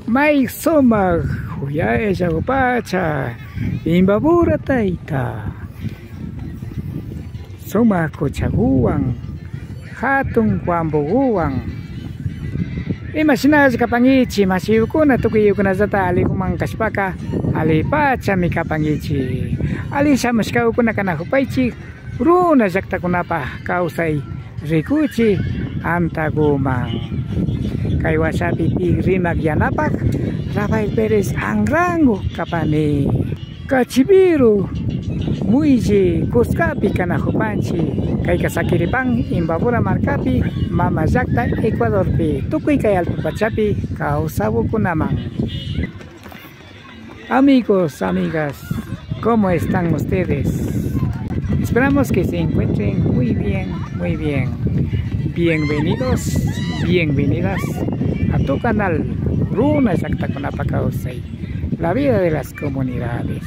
May somak huya ella pacha imbabura taita somak kochaguan hatun kwambuguan imagina kapangichi masiukuna tukiyukuna zata ali kumang kaspaka ali pacha mi kapangichi ali samaskaukuna kana hupaichi runa jakta kunapa kausai rikuchi antagumang kay wasabi rimak yanapak Rafael Pérez ang rango kapani kachibiru muiji kuskapi kana hupanchi kay kasakiripang imbabura markapi mama jakta Ecuador pi tukuy kay alpapachapi kausabu kunamang. Amigos, amigas, ¿cómo están ustedes? Esperamos que se encuentren muy bien, muy bien. Bienvenidos, bienvenidas a tu canal Runa Yakta Kunapakausay, la vida de las comunidades.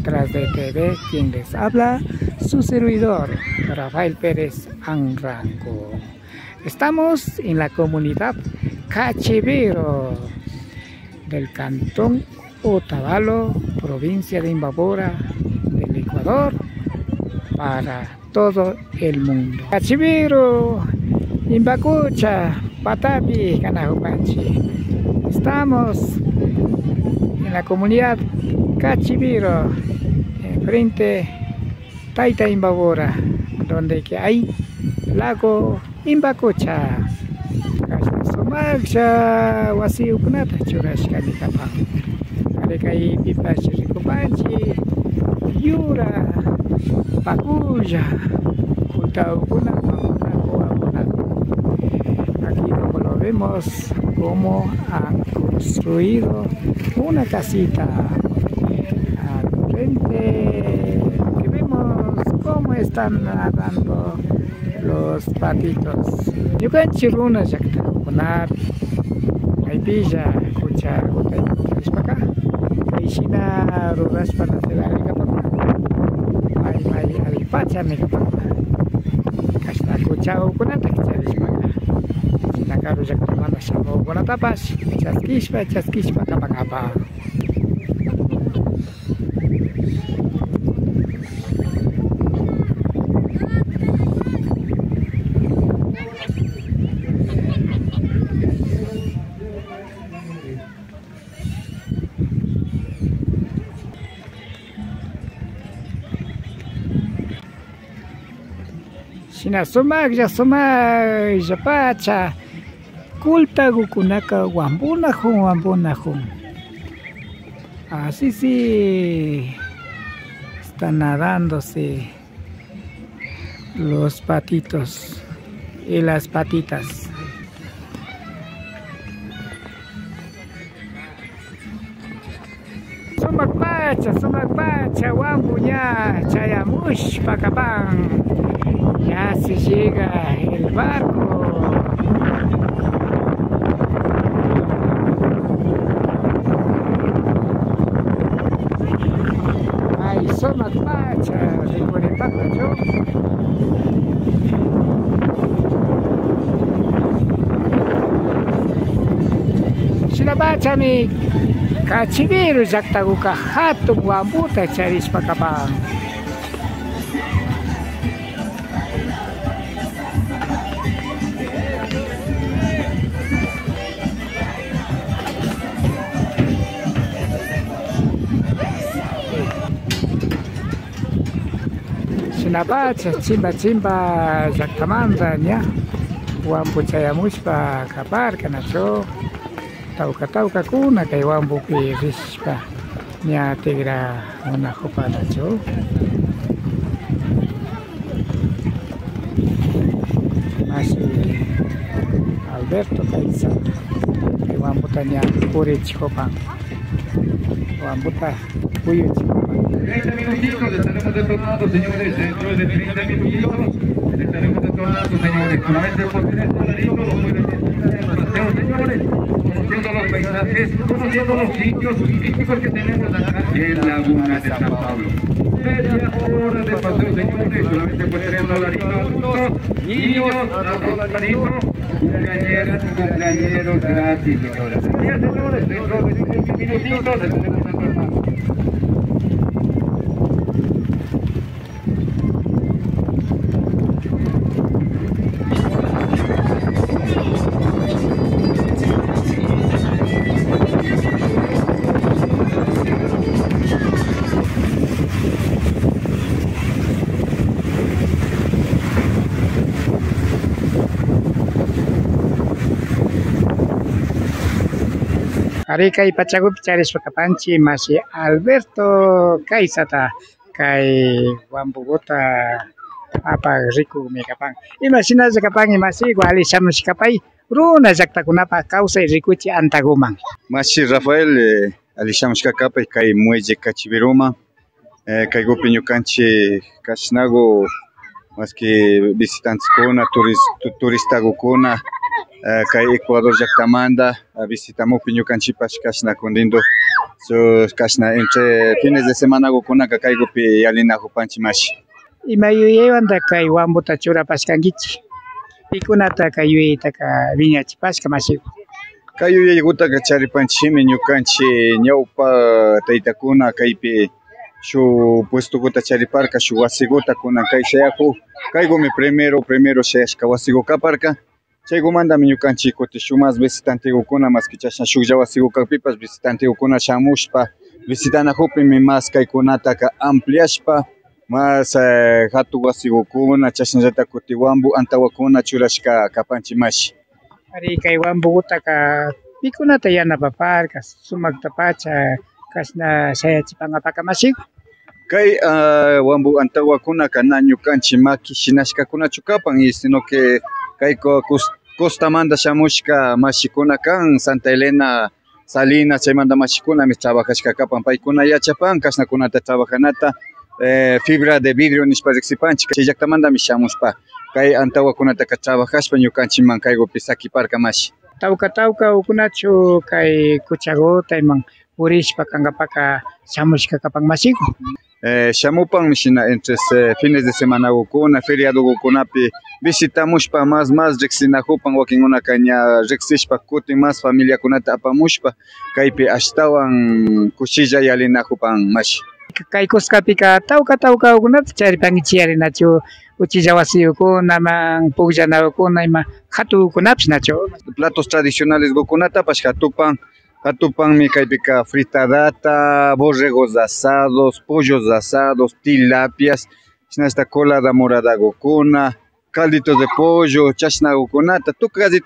Tras de TV, quien les habla, su servidor, Rafael Pérez Angrango. Estamos en la comunidad Cachivero del cantón Otavalo, provincia de Imbabura, del Ecuador, para todo el mundo. Cachivero, Imbacucha, Patapi, Canajupanchi. Estamos en la comunidad Cachivero, frente Taita Imbabura, donde que hay lago Imbacucha. Somaksha, wasi ukunata churashkani kapang. Alekay pipachirikupanchi, yura, pacuya, kutaukuna, aquí como lo vemos, como han construido una casita al frente, que vemos cómo están nadando los patitos. Yukanchiruna yakta kunar, hay pilla, kucha, kutay, para acá, hay china, ruras para hacer hay alipacha, me hasta kuchao kunata kicharis para acá. Nakaru jak mana sabo kunata pas, chaskishpa kapakapa. Sina somak ya pacha kulta gukunaka wambunajun. Así sí están nadándose los patitos y las patitas. Somak pacha, wambuya, chayamush, pacapán. Ya se llega el barco. Ay, somak pacha, de Cuarepata, yo. Sinabacha mi Cachivero yaktaguka hatun wambuta charispa kapang. Sinabacha chimba yaktamanda nya wambu chayamushpa kapar kanacho. Tauka kuna kay wambu pi rispa nya tigra una copa nacho. Masih Alberto Kaisa kay wambu tanya puri chikopang wambu ta puyo chikopang. 30 minutitos estaremos detonando, señores, dentro de 30 minutos estaremos detonando, señores. Solamente por tener este lindo, los pueden señores, conociendo los paisajes. conociendo los sitios turísticos que tenemos acá en Laguna de San Pablo. Media hora de paseo, señores, solamente por $3. Niños, cumpleañeros gratis, señores. Señores, dentro de 15 minutitos tenemos a hermano. Ari kay pachagupi charis pakapanchi masi Alberto Kaisata kay Wambugota apa riku mikapang imasina zakapang imasi wali samus kapai runa zakta kunapa causa rikuchi antagumang masi Rafael alishamos kakapa kay muelle Cachiviroma kay gopi ñukanchi kashnago más que visitantes kuna turista kuna kay Ecuador llaktamanta visitamos ñukanchipas kashna kundindo so kashna entre fines de semana kunaka kay gopi yalinajupanchi mashi imayuyewanta kay Wambuta churapaskankichi pikunata kay yuyaytaka wiñachipashka masiku kay yuyaykutaka charipanchimi ñukanchi ñawpa taytakuna kaypi shu puestukuta chariparka shu wasikuta kunan kay shayaku kaygumi primero shayashka wasiku kaparka chaygumantami ñukanchik kuti shuk mas visitantekuna mas que chashan shuklla wasikukapipas visitantekuna shamushpa visitanakupimi mas kaykunataka ampliashpa mas hatun wasikukuna chashnallata kuti Wambu antawakuna churashka kapanchik mashi ari kay Wambugutaka pikunata yanapaparka sumakta pacha kashna shayachipangapaka masiku kay Wambu antawakunaka na ñukanchik maki shinashkakunachu kapan y sino que kay costamanta shamushka mashikuna kan Santa Elena Salinas chaymanta mashikunami trabajashka kapan paykuna yachapan kashnakunata trabajanata fibra de vidrio nishpa riksipanchik chay llaktamantami shamushpa kay antawakunataka trabajashpa ñukanchikman kaygopi sakiparka mashi tawka ukunachu kay kuchagota iman purishpa kankapaka shamushka kapan masiku shamupan shina entre fines de semana kuna feriado kunapi visitamushpa más riksinajupan wakinkunaka ña riksishpa kutin más familia kunata apamushpa kaypi ashtawan kushilla yalinajupan mashi kay kuskapika tawka ukunata charipankichik yarinachu uchilla wasiyukunaman pukllanakuna ima hatukunapish nachu platos tradicionales kukunatapash hatupanmi kaypika fritadata, borregos asados, pollos asados, tilapias, chinasta cola de morada gokuna, calditos de pollo, chashna gokunata, casi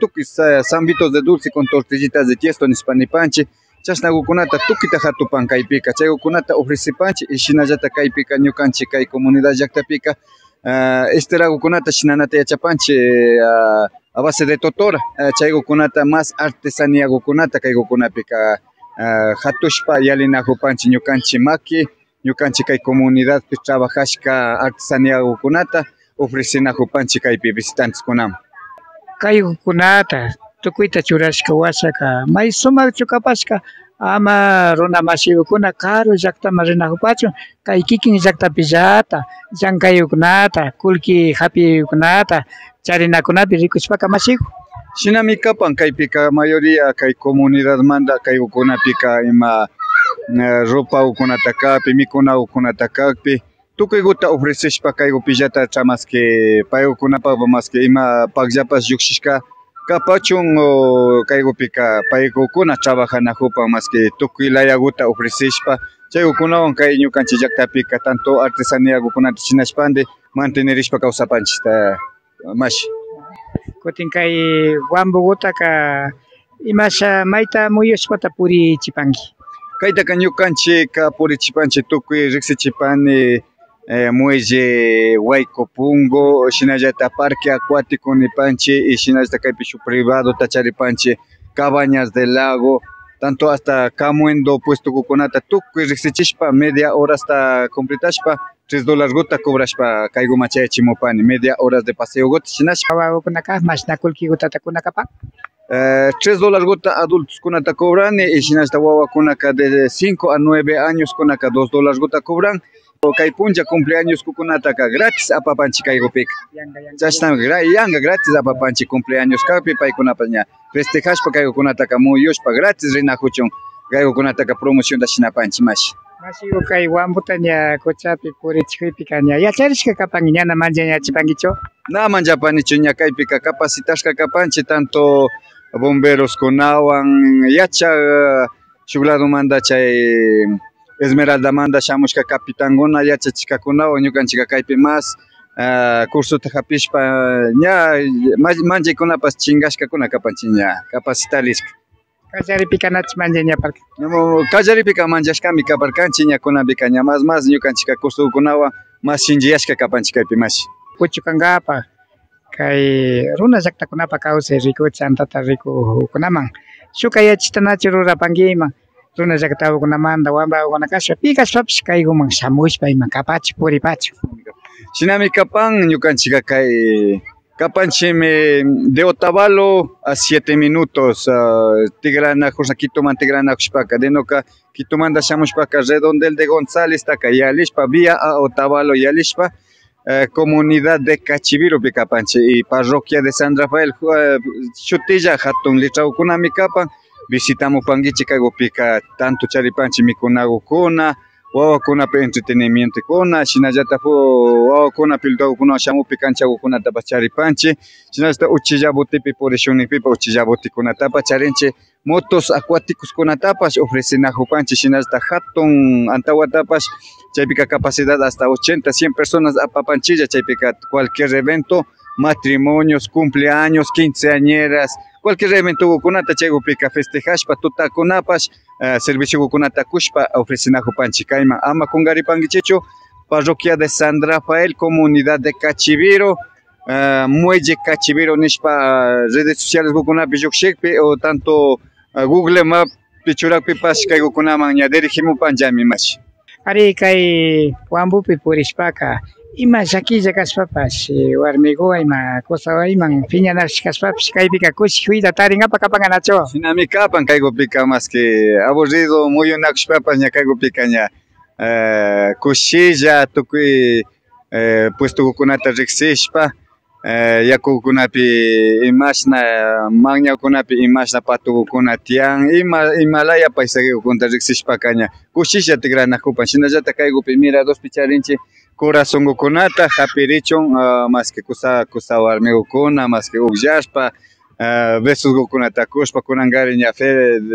sambitos de dulce con tortillitas de tiesto nispanipanche, chashna gokunata tukita hatupan kaypika, chay gokunata ofrecipanche y shinallata kaypika ñukanchik kay comunidad llaktapika esteragokunata shinanata yachapanche a base de totora chaygokunata más artesanía gokunata kaygokunapika hatushpa yalinajupanchik ñukanchik maki ñukanchik kay comunidad pi trabajashka artesanía gokunata ofrecinajupanchik kaypi visitantes kunaman kaygokunata tukuyta churashka wasaka may sumakchu kapashka ama runa masiyukuna karu llaktama rinajupachu kay kikin llaktapillata llankayukunata kullki hapiyukunata charinakunapi rikushpaka masiku shinami kapan kaypika mayoría kay comunidad manda kaykunapika ima ropa ukunata kapi mikuna ukunata kapi tukuykuta ofrecishpa kaygupillata chamas que paykunapak mas que ima pakllapas llukshishka kapachun kaygupika paykukuna trabajanajupan mas que tukuy layakuta ofrecishpa chaykunawan kay ñukanchik llaktapika tanto artesanía kukunata shinashpande mantenerishpa kawsapanchikta mashi kutin kay Wambugutaka imasha mayta muyushpata purichipanki kaytaka ñukanchik purichipanchik tukuy riksichipani muelle Huaycopungo shinallata parque acuático nipanchik y shinallata kaypi shuk privado tacharipanchik cabañas del lago tanto hasta kamuendo puesto kukunata tukuy riksichishpa media hora hasta completashpa $3 gota cobrashpa kayguma chayachimupani media horas de paseo gota shinashpa wawakunaka mashna kullki gutata kunakapak $3 gota adultos kunata cobran y shinasta wawa kunaka de 5 a 9 años kunaka $2 gota cobran. Kay puncha cumpleaños kukunata ka gratis apapanchi kaygupik. Chashna yanga gratis apapanchi cumpleaños kapi paykunapaña festejashpa kaykunata ka muyushpa gratis rinakuchun kaykunata ka promoción da shinapanchi mashi. Mashi kay wambutaña kuchapi purichikpiqa ña yacharishka kapan ñana manchañachipankichu. Na manchapanichu ña kaypika capacitashka kapanchi tanto bomberos kunawan yacha shuklado manda chay Esmeralda manda shamushka capitanguna yachachikakunawan ñukanchika kaypi más cursuta hapishpa ña manchaykunapas chingashkakuna kapanchi ña capacitalisqa. Kallaripika nachi manchañaparka. Kallaripika manchashkami kaparkanchi ña kunapika ña más ñukanchika cursukunawan más shinchiyashka kapanchi kaypi mashi. Puchukankapa kay runa llaqtakunapa kawsay rikuchi antata rikukunaman shuk yachitanachi rurapankiman. Runa llaqtakunamanta wambrakunaka kasha pikashpapish kaykuman shamushpa ima kapachi puripachu. Shinami kapan ñukanchika kay kapanchimi de Otavalo a 7 minutos Tigrana Quitoman Tigrana kushpaka de noka Quitomanta shamushpaka Redondel de González taka yalishpa vía a Otavalo yalishpa comunidad de Cachiviro kapanchi y parroquia de San Rafael shutilla hatun litraukunami kapan. Visitamos pangichi kaygupika tanto charipanchi mikunagukuna wawakunapi entretenimiento kuna shinallata wawakuna piltawkuna shamupi kanchakukunatapas charipanchi shinallata uchillabutipi purishunnipipa uchillabutikunatapas charinchi motos acuáticos kunatapas ofrecinajupanchi shinallata hatun antawatapas chaypika capacidad hasta 80-100 personas apapanchilla chaypika cualquier evento matrimonios, cumpleaños, quinceañeras, cualquier evento kukunata chaygupika festejashpa tutakunapas servicio kukunata kushpa ofrecinajupanchi kayman ama kungaripankichichu parroquia de San Rafael, comunidad de Cachiviro, muelle Cachiviro nishpa redes sociales kukunapi lluqshikpi o tanto Google Map pichurapipas kaykukunaman ña dirigimupanllami mashi. Ari kay wambupi purishpaka ima shakilla kashpapas warmikuwa ima kusawa iman piñanash kashpapas kaypika kushi huida tarinapa kapanganachu. Shinami kapan kaygupika más que aburrido muyunakushpapas ña kaygupika ña kushilla tukuy puestukukunata riksishpa yakukunapi imashna magñakunapi imashna patukukuna tiyan imalaya paisajekunata riksishpaka ña kushilla tigranakupan shinallata kaygupi miradospi charinchi corazonkukunata hapirichun más que kusa warmikukuna más que ullashpa besuskukunata kushpa kunangari ña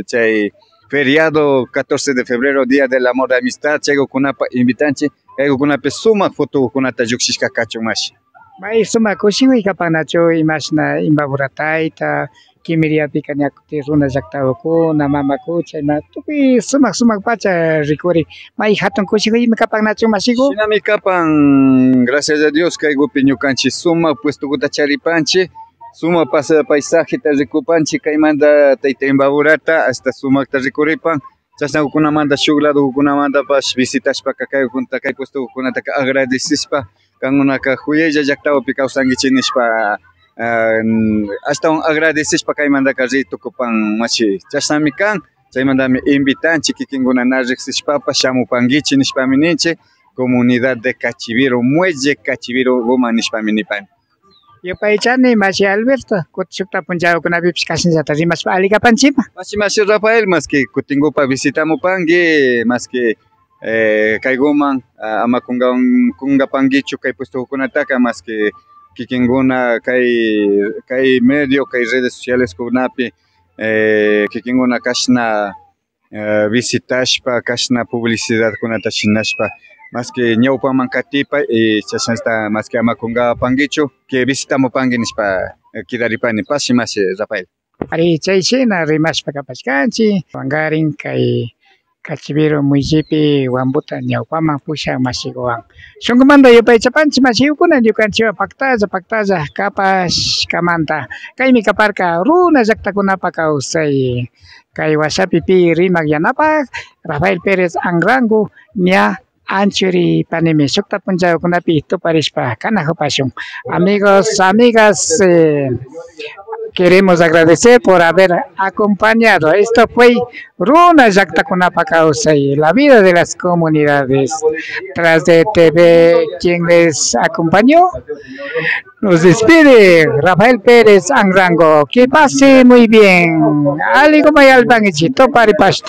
chay feriado 14 de febrero día del amor de amistad chaykukunapa invitanchi kaykukunapi sumak fotokukunata lluqshishka kachun mashi. May sumak kushiwi kapanachu imashna imbaburatayta kimiriapika ñakuti runa llaqtawakuna mamakucha ima tukuy sumak pacha rikuri may hatun kushiwi ima kapanachu masiku. Shinami kapan gracias a Dios kaygupi ñukanchik sumak puestukuta charipanchi sumak paisajita rikupanchi kaymanta tayta imbaburata hasta sumakta rikuripan chasnakukunamanta shuk ladokunamantapas visitashpaka kaykunata kay puestukunata agradecishpa kankunaka huyaylla llaqtawapi kawsankichik nishpa hasta agradecishpa kaymantaka ritukupan machi chashnami kan chaymantami invitanchik kikinkuna na riqsishpapas shamupankichik nishpami ninchik comunidad de Cachiviro muelle Cachiviro guma nishpami nipani. Yupaychani mashi Alberto kutsukta punchawkunapipish kashinllata rimashpa ali kapanchima. Mashi Rafael más que kutinkupa visitamupanki más que kayguman ama kungapankichu kay puestukunataka más que kikinkuna kay medio kay redes sociales kunapi kikinkuna kashna visitashpa kashna publicidad kunata shinashpa más que ñawpaman katipa y chashnasta más que ama kungapankichu que visitamupanki nishpa kidaripani pashi mashi Rafael. Ari chayshina rimashpa kapashkanchi wangarin kay Cachiviro municipio wambuta ñawpaman pushan masikuwan shunkumanta yupaychapanchik masiyukuna ñukanchikwan paktalla kapashkamanta kaymi kaparka runa llaqtakunapa kawsay kay washapipi rimak yanapak Rafael Pérez Angrangu ña anchuri panimi sukta punchawkunapi tuparishpa kanajupashun amigos amigas queremos agradecer por haber acompañado. Esto fue Runa Llaqtakunapa Kawsay, la vida de las comunidades. Tras de TV, quien les acompañó, nos despide Rafael Pérez Angrango. Que pase muy bien. Aligo mayalbangichi, toparipash.